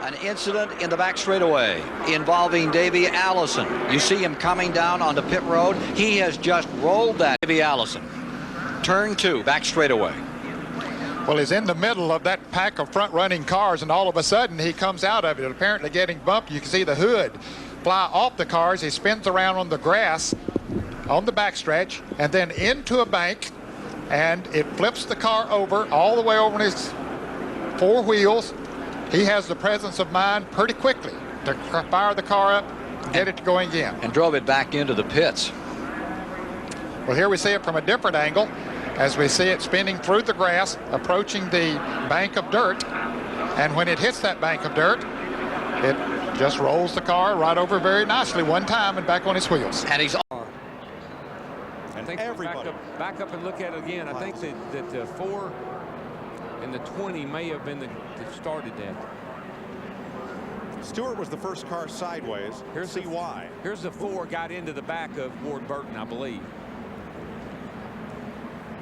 An incident in the back straightaway involving Davey Allison. You see him coming down onto pit road. He has just rolled that. Davey Allison. Turn 2, back straightaway. Well, he's in the middle of that pack of front-running cars, and all of a sudden he comes out of it, apparently getting bumped. You can see the hood fly off the cars. He spins around on the grass on the backstretch and then into a bank, and it flips the car over all the way over on his 4 wheels. He has the presence of mind pretty quickly to fire the car up and get it going again. And drove it back into the pits. Well, here we see it from a different angle as we see it spinning through the grass, approaching the bank of dirt. And when it hits that bank of dirt, it just rolls the car right over very nicely one time and back on its wheels. And he's and everybody back up and look at it again. I think that the 4 and the 20 may have been that started that. Stewart was the first car sideways. Here's see why. Here's the 4 got into the back of Ward Burton, I believe.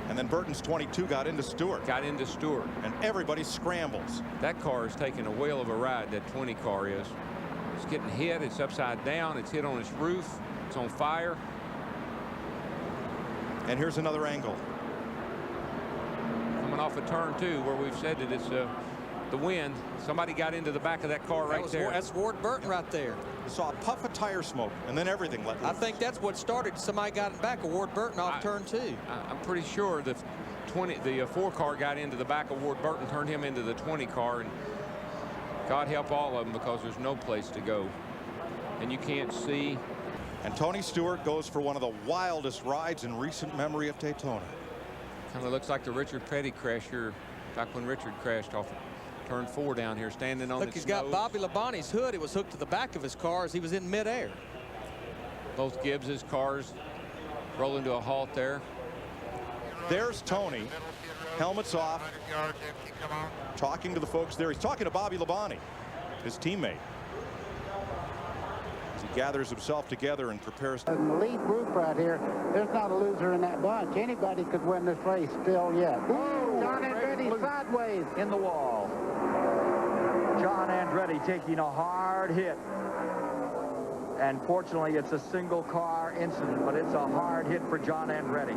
And then Burton's 22 got into Stewart. Got into Stewart. And everybody scrambles. That car is taking a whale of a ride, that 20 car is. It's getting hit. It's upside down. It's hit on its roof. It's on fire. And here's another angle. Coming off of turn 2 where we've said that it's the wind. Somebody got into the back of that car right there. That's Ward Burton right there. Saw a puff of tire smoke and then everything let loose. I think that's what started. Somebody got in back of Ward Burton off turn 2. I'm pretty sure the 4 car got into the back of Ward Burton, turned him into the 20 car, and God help all of them because there's no place to go and you can't see. And Tony Stewart goes for one of the wildest rides in recent memory of Daytona. Kind of looks like the Richard Petty crash here back when Richard crashed off turn 4 down here, standing on. Look, he's got Bobby Labonte's hood. It was hooked to the back of his car as he was in midair. Both Gibbs's cars roll into a halt there. There's Tony, helmets off, talking to the folks there. He's talking to Bobby Labonte, his teammate. As he gathers himself together and prepares. In the lead group right here, there's not a loser in that bunch. Anybody could win this race still yet. John Andretti sideways in the wall. John Andretti taking a hard hit. And fortunately, it's a single car incident, but it's a hard hit for John Andretti.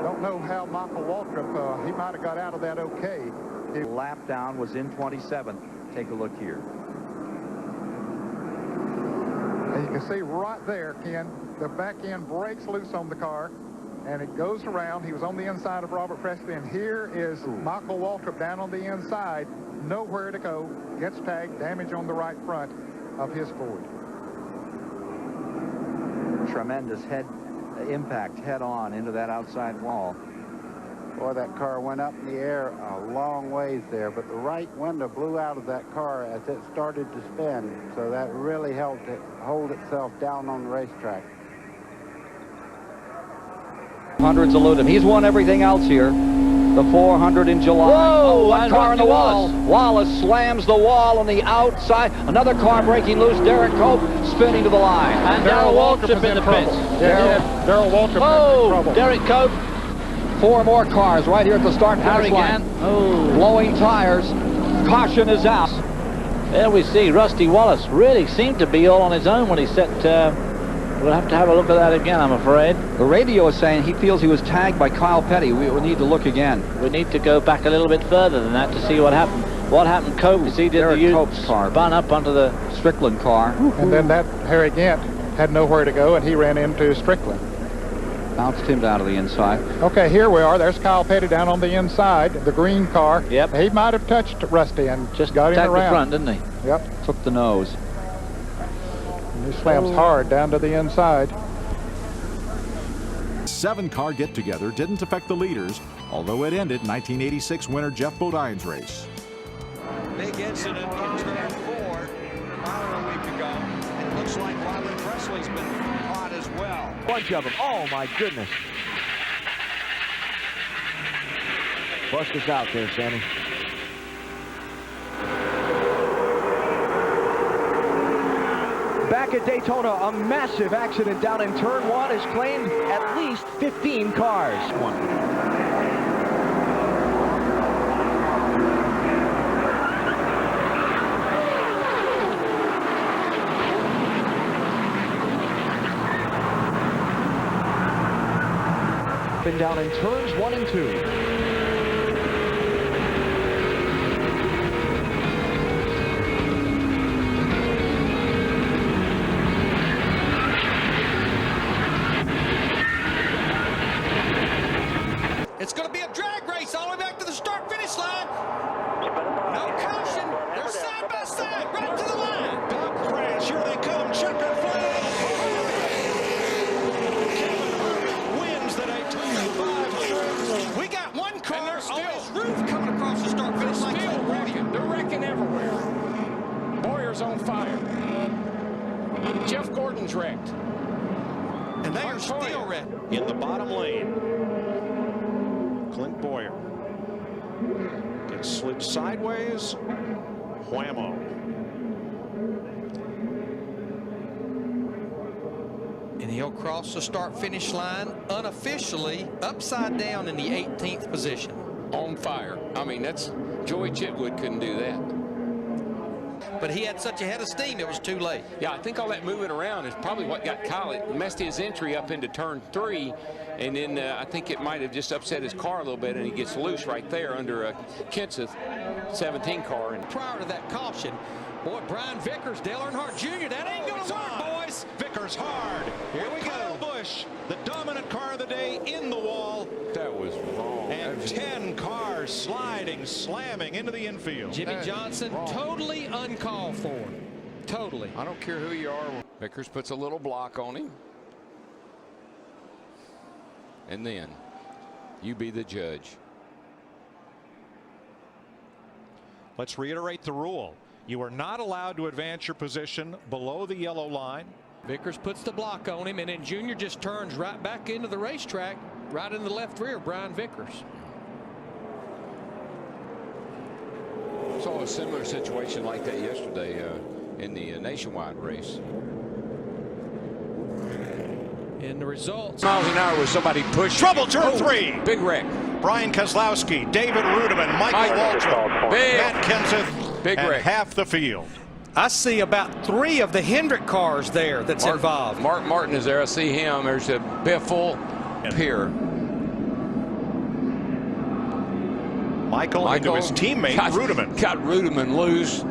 Don't know how Michael Waltrip, he might have got out of that okay. The lap down was in 27th. Take a look here. And you can see right there, Ken, the back end breaks loose on the car, and it goes around. He was on the inside of Robert Presley, and here is Michael Waltrip down on the inside, nowhere to go, gets tagged, damage on the right front of his Ford. Tremendous impact head on into that outside wall. Boy, that car went up in the air a long ways there, but the right window blew out of that car as it started to spin, so that really helped it hold itself down on the racetrack. Hundreds elude him. He's won everything else here. The 400 in July. Whoa! One car in the wall. Wallace slams the wall on the outside. Another car breaking loose. Derek Cope spinning to the line. And Darrell Waltrip in the pits. Darrell Waltrip in trouble. Derek Cope. 4 more cars right here at the start finish line. Blowing tires. Caution is out. There we see Rusty Wallace really seemed to be all on his own when he set. We'll have to have a look at that again, I'm afraid. The radio is saying he feels he was tagged by Kyle Petty. We will need to look again. We need to go back a little bit further than that to see what happened. What happened? Cope, he did Derek Cope's car spun up onto the Strickland car. And then that Harry Gant had nowhere to go, and he ran into Strickland. Bounced him down to the inside. Okay, here we are. There's Kyle Petty down on the inside, the green car. Yep. He might have touched Rusty and just got him tagged around. the front, didn't he? Yep. Took the nose. And he slams hard down to the inside. 7-car get-together didn't affect the leaders, although it ended 1986 winner Jeff Bodine's race. Big incident in turn 4 about a week ago. It looks like Robert Presley's been caught as well. Bunch of them. Oh, my goodness. Bust us out there, Sammy. Back at Daytona, a massive accident down in turn 1 has claimed at least 15 cars. dropping down in turns 1 and 2. It's going to be a drag race all the way back to the start-finish line. No caution. They're side by side, right to the line. Dog crash. Here they come. Checker flag. Kevin Harvick wins the Daytona 500. We got one car on his roof coming across the start-finish line. Still wrecking. They're wrecking everywhere. Boyer's on fire. Jeff Gordon's wrecked. And they are still wrecked. In the bottom lane. Clint Bowyer gets slid sideways. Whammo. And he'll cross the start-finish line unofficially upside down in the 18th position. On fire. I mean, that's Joey Chitwood couldn't do that. But he had such a head of steam, it was too late. Yeah, I think all that moving around is probably what got Kyle. It messed his entry up into turn 3, and then I think it might have just upset his car a little bit, and he gets loose right there under Kenseth 17 car. And prior to that caution, boy, Brian Vickers, Dale Earnhardt Jr., that ain't going to work, boys. Vickers hard. Here we go. Busch, the dominant car of the day, in the wall. That was wrong. And 10 cars sliding, slamming into the infield. Jimmy Johnson, totally uncalled for. Totally. I don't care who you are. Vickers puts a little block on him. And then you be the judge. Let's reiterate the rule. You are not allowed to advance your position below the yellow line. Vickers puts the block on him, and then Junior just turns right back into the racetrack, right in the left rear, Brian Vickers. Saw a similar situation like that yesterday in the nationwide race. In the results. Miles an hour with somebody pushing. Trouble, turn 3. Big wreck. Brian Keselowski, David Rudiman, Michael Waltrip, Matt Kenseth, big and wreck. half the field. I see about 3 of the Hendrick cars there that's involved. Mark Martin is there. I see him. There's a Biffle here. Michael into his teammate Rudiman. Got Rudiman loose.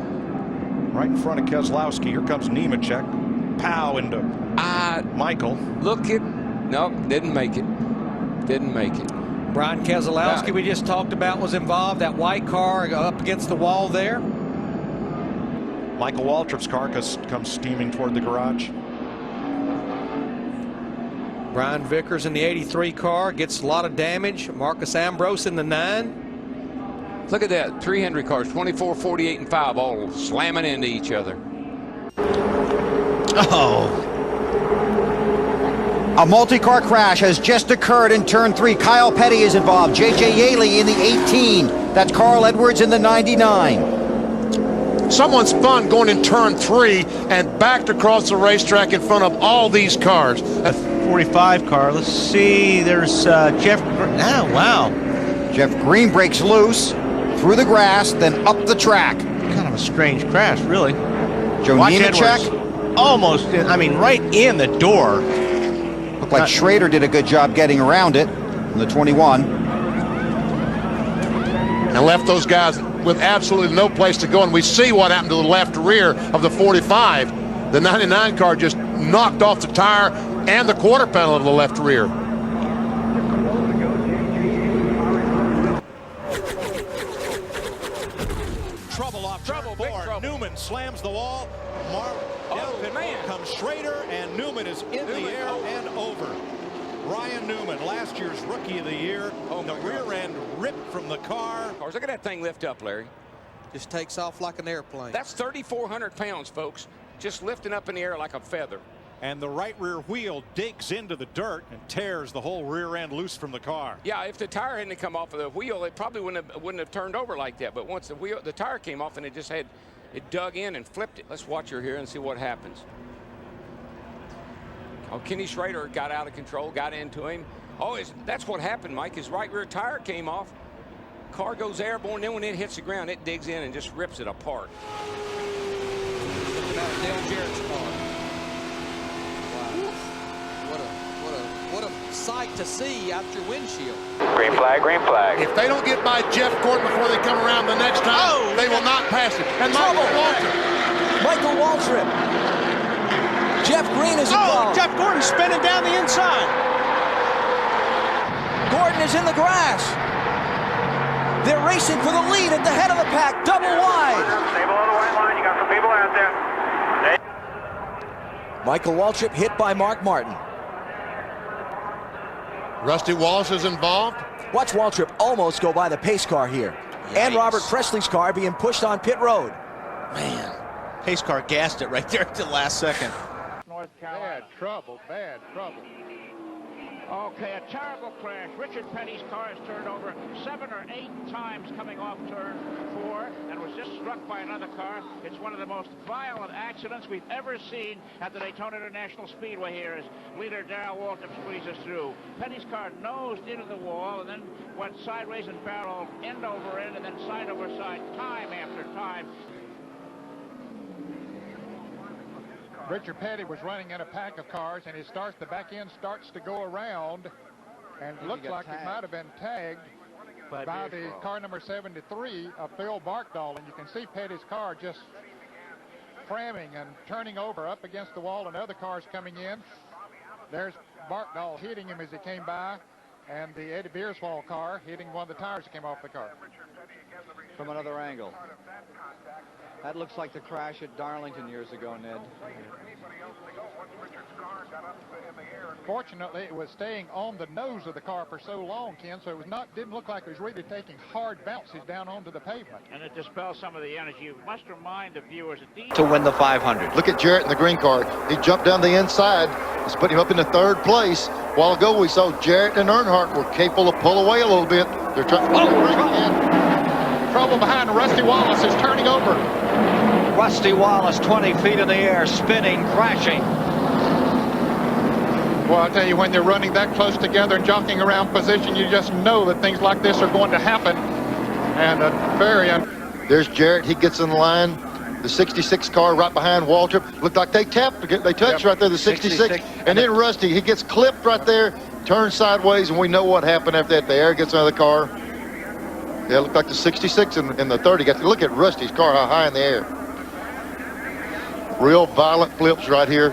Right in front of Keselowski. Here comes Nemechek. Pow into Michael. Look at. Nope, didn't make it. Didn't make it. Brian Keselowski, we just talked about, was involved. That white car up against the wall there. Michael Waltrip's car comes steaming toward the garage. Brian Vickers in the 83 car gets a lot of damage. Marcus Ambrose in the 9. Look at that. 300 cars, 24, 48, and 5, all slamming into each other. Oh. A multi-car crash has just occurred in turn 3. Kyle Petty is involved. J.J. Yaley in the 18. That's Carl Edwards in the 99. Someone spun going in turn 3 and backed across the racetrack in front of all these cars. A 45 car. Let's see. There's Jeff. Oh, wow. Jeff Green breaks loose through the grass, then up the track. Kind of a strange crash, really. Joe Nemechek almost, I mean, right in the door. Looked like Schrader did a good job getting around it in the 21. And left those guys with absolutely no place to go. And we see what happened to the left rear of the 45. The 99 car just knocked off the tire and the quarter panel of the left rear. Trouble off turn 4. Newman slams the wall. Man. Comes Schrader, and Newman is in the air and over. Ryan Newman, last year's Rookie of the Year. The rear end ripped from the car. Look at that thing lift up, Larry. Just takes off like an airplane. That's 3,400 pounds, folks. Just lifting up in the air like a feather. And the right rear wheel digs into the dirt and tears the whole rear end loose from the car. Yeah, if the tire hadn't come off of the wheel, it probably wouldn't have turned over like that. But once the tire came off, and it dug in and flipped it. Let's watch her here and see what happens. Oh, Kenny Schrader got out of control, got into him. Oh, that's what happened, Mike. His right rear tire came off. Car goes airborne. Then when it hits the ground, it digs in and just rips it apart. Look at Dale Jarrett's car. Wow. What a sight to see out your windshield. Green flag, green flag. If they don't get by Jeff Gordon before they come around the next time, they will not pass it. And Michael Waltrip. Jeff Green is involved. Jeff Gordon spinning down the inside. Gordon is in the grass. They're racing for the lead at the head of the pack, double wide. Stay below the white line. You got some people out there. Michael Waltrip hit by Mark Martin. Rusty Wallace is involved. Watch Waltrip almost go by the pace car here. Yikes. And Robert Presley's car being pushed on pit road. Man, pace car gassed it right there at the last second. North Carolina. Bad trouble. Okay, a terrible crash. Richard Petty's car has turned over 7 or 8 times coming off turn 4 and was just struck by another car. It's one of the most violent accidents we've ever seen at the Daytona International Speedway here as leader Darrell Waltrip squeezes through. Petty's car nosed into the wall and then went sideways and barreled end over end and then side over side time after time. Richard Petty was running in a pack of cars, and the back end starts to go around, and looks like he might have been tagged by the car number 73 of Phil Barkdahl, and you can see Petty's car just cramming and turning over up against the wall, and other cars coming in. There's Barkdahl hitting him as he came by, and the Eddie Beerswall car hitting one of the tires that came off the car. From another angle. That looks like the crash at Darlington years ago, Ned. Fortunately, it was staying on the nose of the car for so long, Ken, so it was didn't look like it was really taking hard bounces down onto the pavement. And it dispels some of the energy. You must remind the viewers that these... To win the 500. Look at Jarrett in the green car. He jumped down the inside. It's putting him up into 3rd place. A while ago, we saw Jarrett and Earnhardt were capable of pull away a little bit. They're trying to bring it in. Trouble behind Rusty Wallace is turning over. Rusty Wallace 20 feet in the air, spinning, crashing. Well, I'll tell you, when they're running that close together and jockeying around position, you just know that things like this are going to happen. And there's Jarrett. He gets in the line. The 66 car right behind Waltrip. Looked like they tapped. They touched right there, the 66. And then Rusty, he gets clipped right there, turns sideways, and we know what happened after that. The air gets out of the car. Yeah, it looked like the 66 and the 30. Got to look at Rusty's car, how high in the air. Real violent flips right here.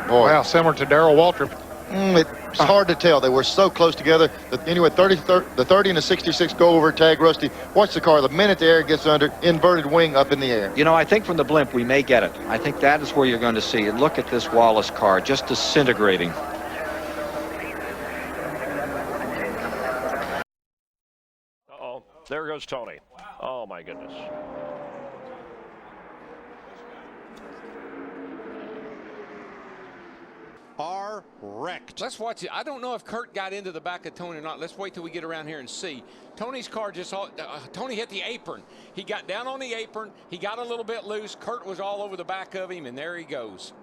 Boy. Wow, similar to Darrell Waltrip. It's hard to tell. They were so close together. Anyway, the 30 and the 66 go over, tag Rusty. Watch the car. The minute the air gets under, inverted wing up in the air. You know, I think from the blimp we may get it. I think that is where you're going to see it. Look at this Wallace car just disintegrating. Uh-oh. There goes Tony. Oh, my goodness. Are wrecked. Let's watch it. I don't know if Kurt got into the back of Tony or not. Let's wait till we get around here and see. Tony's car just Tony hit the apron. He got down on the apron. He got a little bit loose. Kurt was all over the back of him, and there he goes.